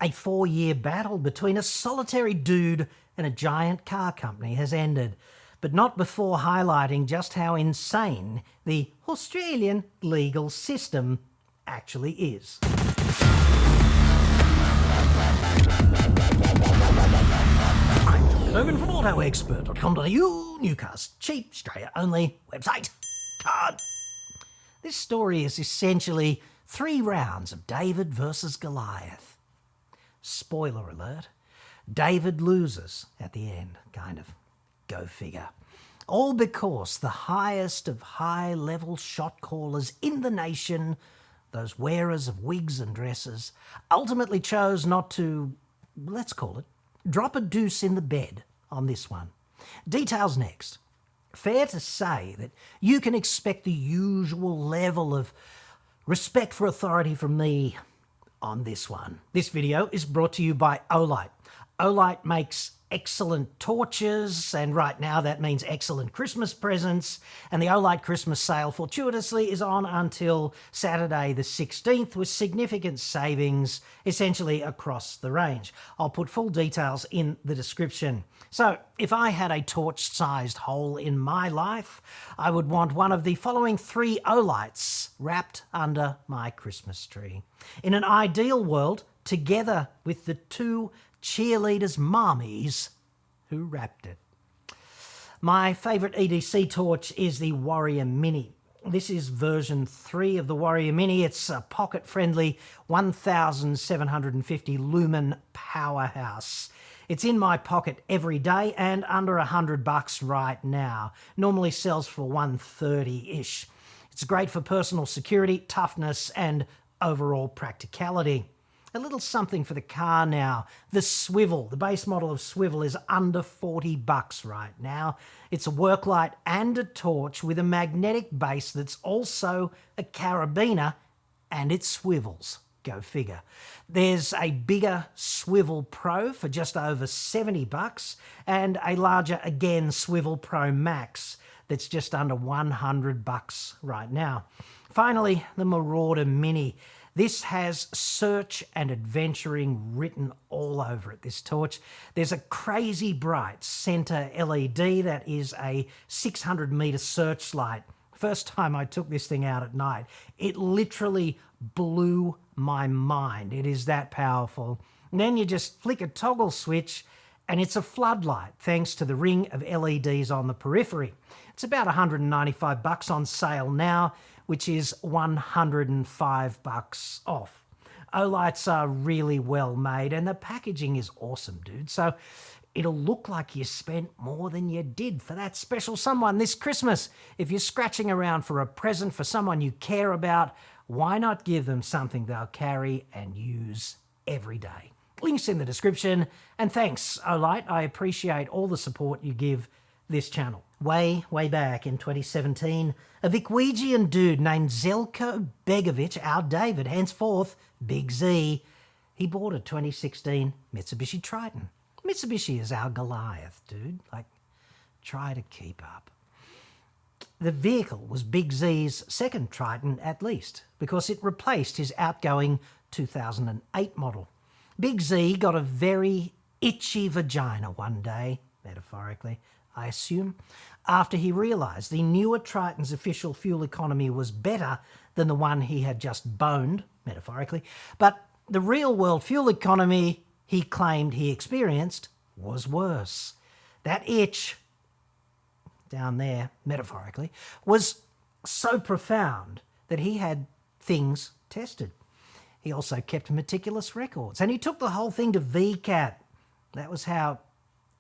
A 4-year battle between a solitary dude and a giant car company has ended, but not before highlighting just how insane the Australian legal system actually is. I'm John Cadogan from AutoExpert.com.au, Newcastle, cheap, Australia only website. Card. This story is essentially 3 rounds of David versus Goliath. Spoiler alert, David loses at the end, kind of. Go figure. All because the highest of high-level shot callers in the nation, those wearers of wigs and dresses, ultimately chose not to, let's call it, drop a deuce in the bed on this one. Details next. Fair to say that you can expect the usual level of respect for authority from me on this one. This video is brought to you by Olight. Olight makes excellent torches, and right now that means excellent Christmas presents, and the Olight Christmas sale fortuitously is on until Saturday the 16th with significant savings essentially across the range. I'll put full details in the description. So if I had a torch-sized hole in my life, I would want one of the following 3 Olights wrapped under my Christmas tree. In an ideal world, together with the 2 cheerleaders' mommies who wrapped it. My favourite EDC torch is the Warrior Mini. This is version 3 of the Warrior Mini. It's a pocket-friendly 1750 lumen powerhouse. It's in my pocket every day and under $100 right now. Normally sells for $130-ish. It's great for personal security, toughness, and overall practicality. A little something for the car now. The swivel, the base model of swivel, is under $40 right now. It's a work light and a torch with a magnetic base that's also a carabiner, and it swivels. Go figure. There's a bigger Swivel Pro for just over $70 and a larger, again, Swivel Pro Max that's just under $100 right now. Finally, the Marauder Mini. This has search and adventuring written all over it, this torch. There's a crazy bright center LED that is a 600-meter searchlight. First time I took this thing out at night, it literally blew my mind. It is that powerful. And then you just flick a toggle switch and it's a floodlight thanks to the ring of LEDs on the periphery. It's about $195 on sale now, which is $105 off. Olights are really well made and the packaging is awesome, dude. So it'll look like you spent more than you did for that special someone this Christmas. If you're scratching around for a present for someone you care about, why not give them something they'll carry and use every day? Links in the description. And thanks, Olight. I appreciate all the support you give this channel. Way back in 2017, a Vicwegian dude named Zelko Begovic, our David, henceforth Big Z, he bought a 2016 Mitsubishi Triton. Mitsubishi is our Goliath, dude. Like, try to keep up. The vehicle was Big Z's second Triton at least, because it replaced his outgoing 2008 model. Big Z got a very itchy vagina one day, metaphorically, I assume, after he realised the newer Triton's official fuel economy was better than the one he had just boned, metaphorically, but the real-world fuel economy he claimed he experienced was worse. That itch, down there, metaphorically, was so profound that he had things tested. He also kept meticulous records, and he took the whole thing to VCAT. That was how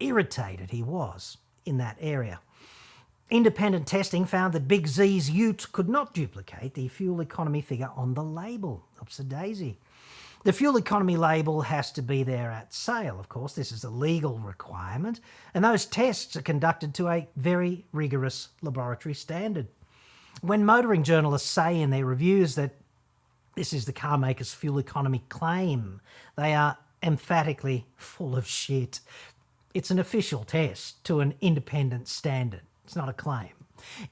irritated he was in that area. Independent testing found that Big Z's ute could not duplicate the fuel economy figure on the label. Oops-a-daisy. The fuel economy label has to be there at sale, of course. This is a legal requirement, and those tests are conducted to a very rigorous laboratory standard. When motoring journalists say in their reviews that this is the car maker's fuel economy claim, they are emphatically full of shit. It's an official test to an independent standard. It's not a claim.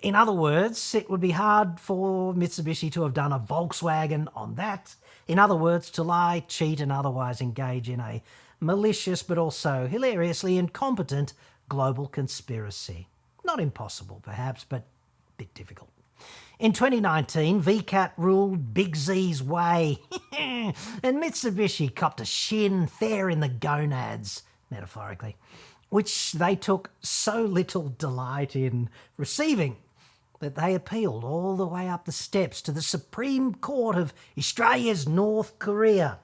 In other words, it would be hard for Mitsubishi to have done a Volkswagen on that. In other words, to lie, cheat and otherwise engage in a malicious but also hilariously incompetent global conspiracy. Not impossible perhaps, but a bit difficult. In 2019, VCAT ruled Big Z's way and Mitsubishi copped a shin fair in the gonads, metaphorically, which they took so little delight in receiving that they appealed all the way up the steps to the Supreme Court of Australia's North Korea,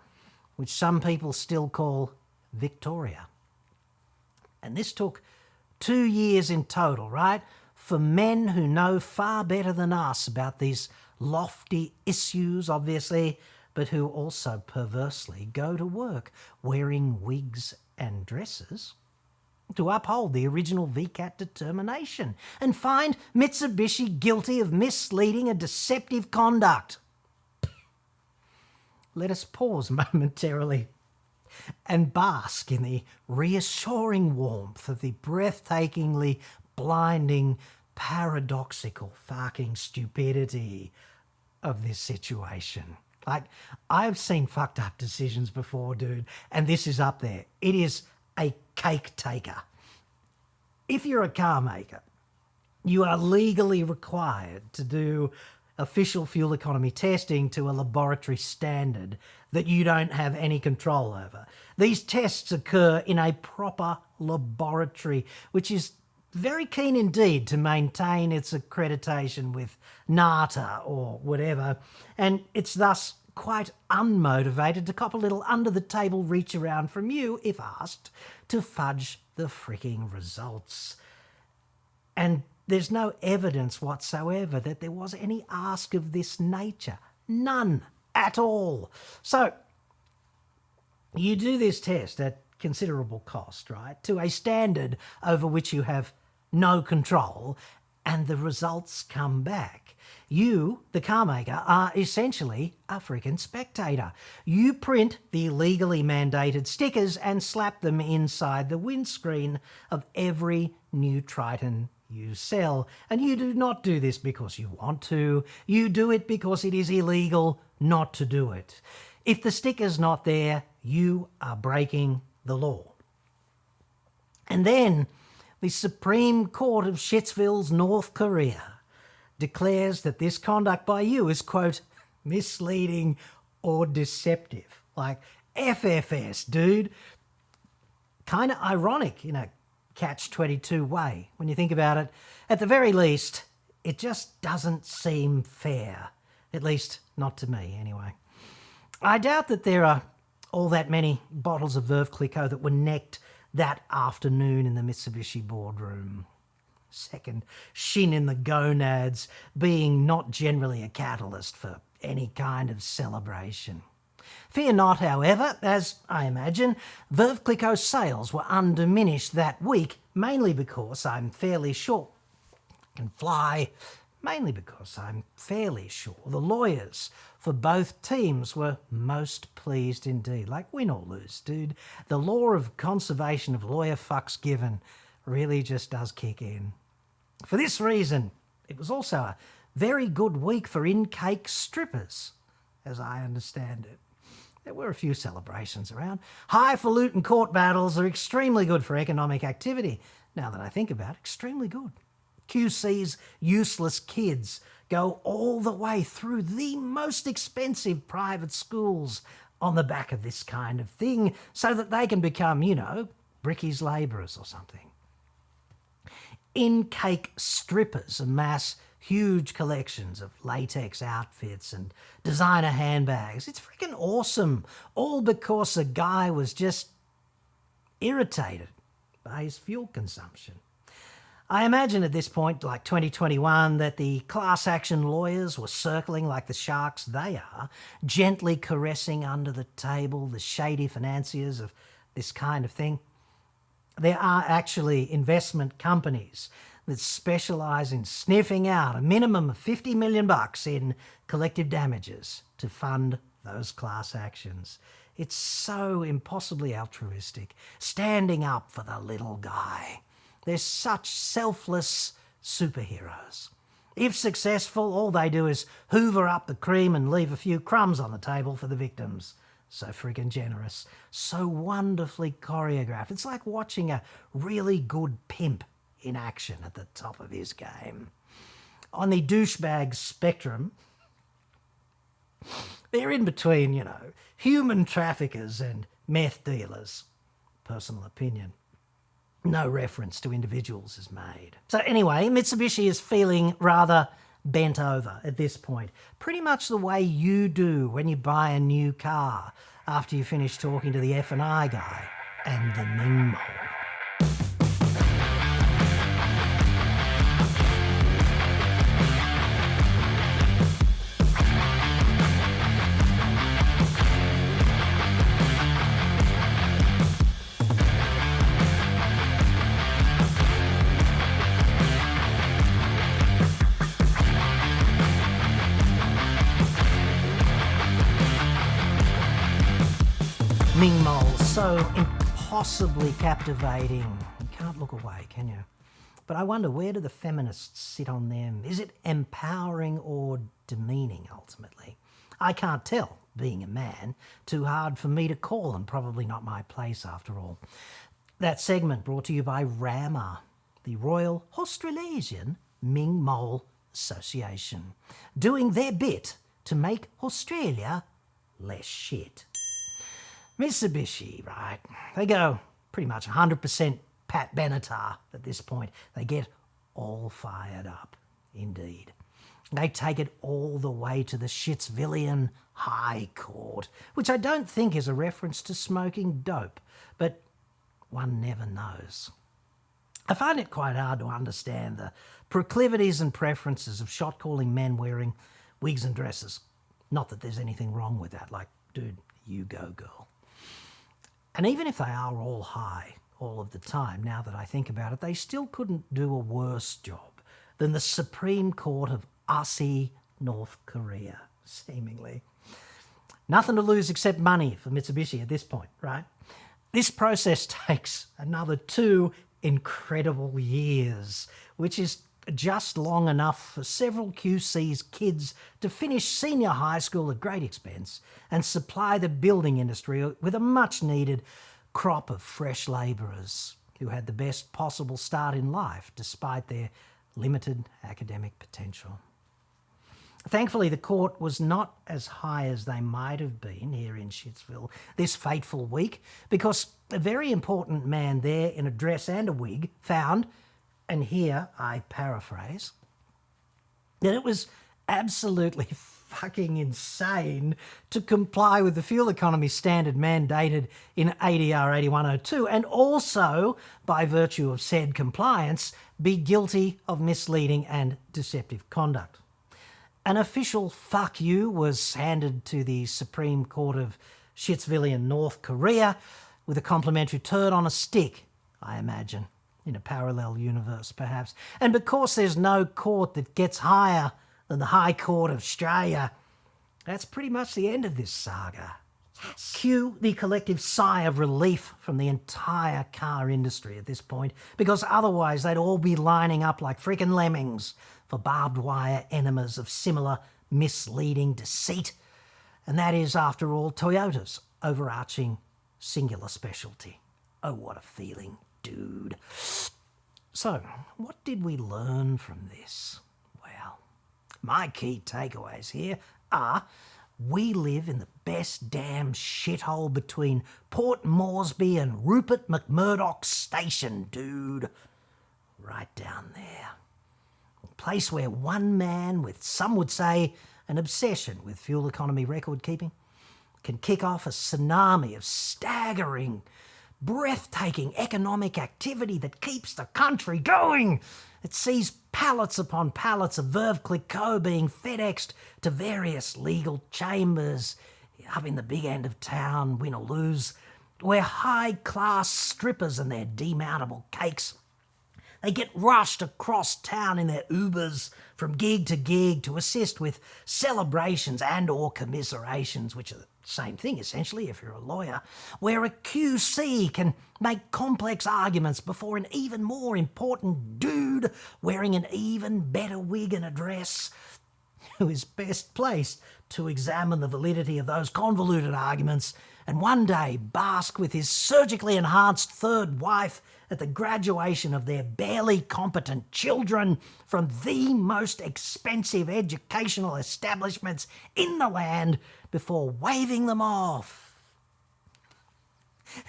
which some people still call Victoria. And this took 2 years in total, right? For men who know far better than us about these lofty issues, obviously, but who also perversely go to work wearing wigs and dresses to uphold the original VCAT determination and find Mitsubishi guilty of misleading and deceptive conduct. Let us pause momentarily and bask in the reassuring warmth of the breathtakingly blinding, paradoxical, fucking stupidity of this situation. Like, I've seen fucked up decisions before, dude, and this is up there. It is a cake taker. If you're a car maker, you are legally required to do official fuel economy testing to a laboratory standard that you don't have any control over. These tests occur in a proper laboratory, which is very keen indeed to maintain its accreditation with NATA or whatever, and it's thus quite unmotivated to cop a little under-the-table reach around from you, if asked, to fudge the freaking results. And there's no evidence whatsoever that there was any ask of this nature. None at all. So you do this test at considerable cost, right, to a standard over which you have no control, and the results come back. You, the car maker, are essentially a freaking spectator. You print the legally mandated stickers and slap them inside the windscreen of every new Triton you sell. And you do not do this because you want to. You do it because it is illegal not to do it. If the sticker's not there, you are breaking the law. And then the Supreme Court of Shitsville's North Korea declares that this conduct by you is, quote, misleading or deceptive. Like, FFS, dude. Kind of ironic in a catch-22 way when you think about it. At the very least, it just doesn't seem fair. At least, not to me, anyway. I doubt that there are all that many bottles of Veuve Clicquot that were necked that afternoon in the Mitsubishi boardroom. Second shin in the gonads being not generally a catalyst for any kind of celebration. Fear not, however, as I imagine, Veuve Clicquot's sales were undiminished that week, mainly because I'm fairly sure the lawyers for both teams were most pleased indeed. Like, win or lose, dude. The law of conservation of lawyer fucks given really just does kick in. For this reason, it was also a very good week for in-cake strippers, as I understand it. There were a few celebrations around. Highfalutin court battles are extremely good for economic activity. Now that I think about it, extremely good. QC's useless kids go all the way through the most expensive private schools on the back of this kind of thing so that they can become, brickies labourers or something. In-cake strippers amass huge collections of latex outfits and designer handbags. It's freaking awesome, all because a guy was just irritated by his fuel consumption. I imagine at this point, like 2021, that the class action lawyers were circling like the sharks they are, gently caressing under the table the shady financiers of this kind of thing. There are actually investment companies that specialise in sniffing out a minimum of $50 million in collective damages to fund those class actions. It's so impossibly altruistic, standing up for the little guy. They're such selfless superheroes. If successful, all they do is hoover up the cream and leave a few crumbs on the table for the victims. So friggin' generous, so wonderfully choreographed. It's like watching a really good pimp in action at the top of his game. On the douchebag spectrum, they're in between, human traffickers and meth dealers. Personal opinion. No reference to individuals is made. So anyway, Mitsubishi is feeling rather bent over at this point. Pretty much the way you do when you buy a new car after you finish talking to the F&I guy and the Ming Mole. Ming Mole, so impossibly captivating. You can't look away, can you? But I wonder, where do the feminists sit on them? Is it empowering or demeaning, ultimately? I can't tell, being a man. Too hard for me to call, and probably not my place after all. That segment brought to you by RAMA, the Royal Australasian Ming Mole Association, doing their bit to make Australia less shit. Mitsubishi, right? They go pretty much 100% Pat Benatar at this point. They get all fired up, indeed. They take it all the way to the Shitsvillian High Court, which I don't think is a reference to smoking dope, but one never knows. I find it quite hard to understand the proclivities and preferences of shot-calling men wearing wigs and dresses. Not that there's anything wrong with that, like, dude, you go, girl. And even if they are all high all of the time, now that I think about it, they still couldn't do a worse job than the Supreme Court of Aussie North Korea, seemingly. Nothing to lose except money for Mitsubishi at this point, right? This process takes another 2 incredible years, which is just long enough for several QC's kids to finish senior high school at great expense and supply the building industry with a much-needed crop of fresh labourers who had the best possible start in life despite their limited academic potential. Thankfully, the court was not as high as they might have been here in Shitsville this fateful week, because a very important man there in a dress and a wig found, and here I paraphrase, that it was absolutely fucking insane to comply with the fuel economy standard mandated in ADR 8102, and also, by virtue of said compliance, be guilty of misleading and deceptive conduct. An official fuck you was handed to the Supreme Court of Shitsvillian North Korea with a complimentary turd on a stick, I imagine. In a parallel universe, perhaps. And because there's no court that gets higher than the High Court of Australia, that's pretty much the end of this saga. Yes. Cue the collective sigh of relief from the entire car industry at this point, because otherwise they'd all be lining up like freaking lemmings for barbed wire enemas of similar misleading deceit. And that is, after all, Toyota's overarching singular specialty. Oh, what a feeling, dude. So, what did we learn from this? Well, my key takeaways here are: we live in the best damn shithole between Port Moresby and Rupert McMurdoch Station, dude. Right down there. A place where one man with, some would say, an obsession with fuel economy record keeping can kick off a tsunami of staggering, breathtaking economic activity that keeps the country going. It sees pallets upon pallets of Veuve Clicquot being FedExed to various legal chambers up in the big end of town, win or lose, where high-class strippers and their demountable cakes, they get rushed across town in their Ubers from gig to gig to assist with celebrations and or commiserations, which are Same thing, essentially, if you're a lawyer, where a QC can make complex arguments before an even more important dude wearing an even better wig and a dress, who is best placed to examine the validity of those convoluted arguments and one day bask with his surgically enhanced third wife at the graduation of their barely competent children from the most expensive educational establishments in the land before waving them off,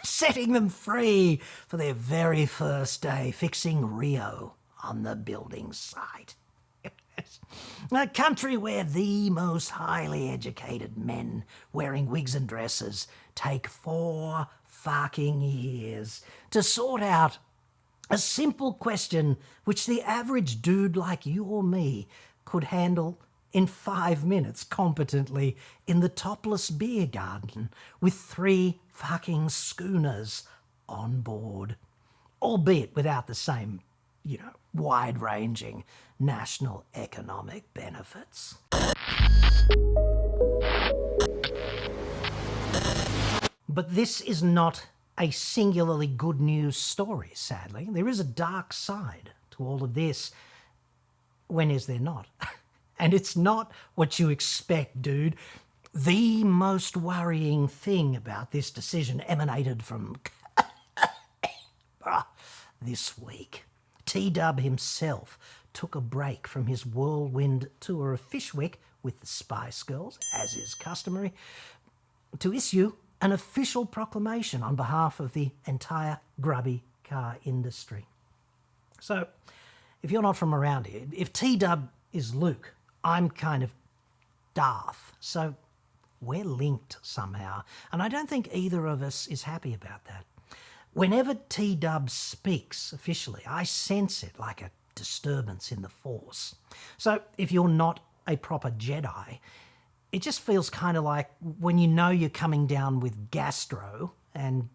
setting them free for their very first day fixing Rio on the building site. A country where the most highly educated men wearing wigs and dresses take 4 fucking years to sort out a simple question which the average dude like you or me could handle in 5 minutes competently in the topless beer garden with 3 fucking schooners on board, albeit without the same, wide-ranging national economic benefits. But this is not a singularly good news story, sadly. There is a dark side to all of this. When is there not? And it's not what you expect, dude. The most worrying thing about this decision emanated from this week. T-Dub himself took a break from his whirlwind tour of Fishwick with the Spice Girls, as is customary, to issue an official proclamation on behalf of the entire grubby car industry. So, if you're not from around here, if T-Dub is Luke, I'm kind of Darth. So, we're linked somehow. And I don't think either of us is happy about that. Whenever T-Dub speaks officially, I sense it like a disturbance in the Force. So if you're not a proper Jedi, it just feels kind of like when you know you're coming down with gastro and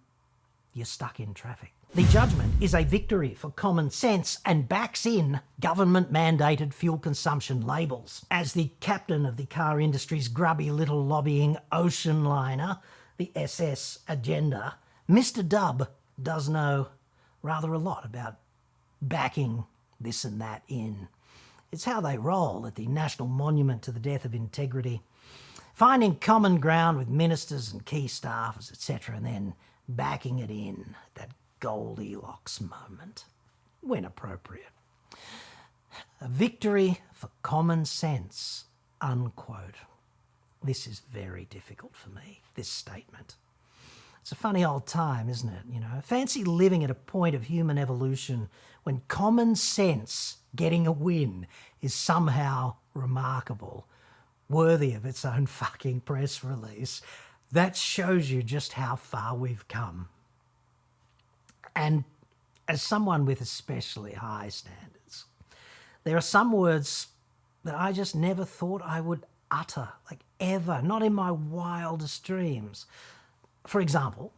you're stuck in traffic. The judgment is a victory for common sense and backs in government-mandated fuel consumption labels. As the captain of the car industry's grubby little lobbying ocean liner, the SS Agenda, Mr. Dub does know rather a lot about backing this and that in. It's how they roll at the National Monument to the Death of Integrity, finding common ground with ministers and key staffers, etc., and then backing it in at that Goldilocks moment, when appropriate. A victory for common sense, unquote. This is very difficult for me, this statement. It's a funny old time, isn't it? Fancy living at a point of human evolution when common sense getting a win is somehow remarkable, worthy of its own fucking press release. That shows you just how far we've come. And as someone with especially high standards, there are some words that I just never thought I would utter, like ever, not in my wildest dreams. For example,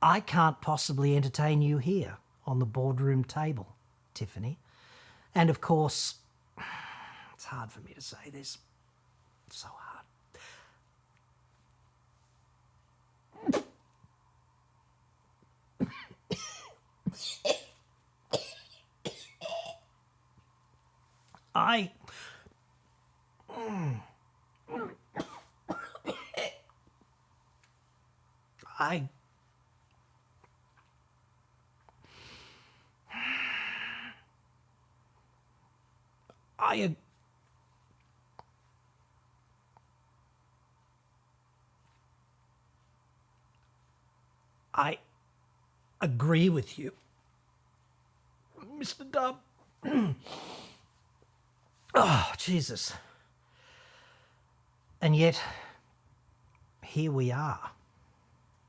I can't possibly entertain you here on the boardroom table, Tiffany. And of course, it's hard for me to say this. It's so hard. I agree with you, Mr. Dub. Oh, Jesus. And yet, here we are.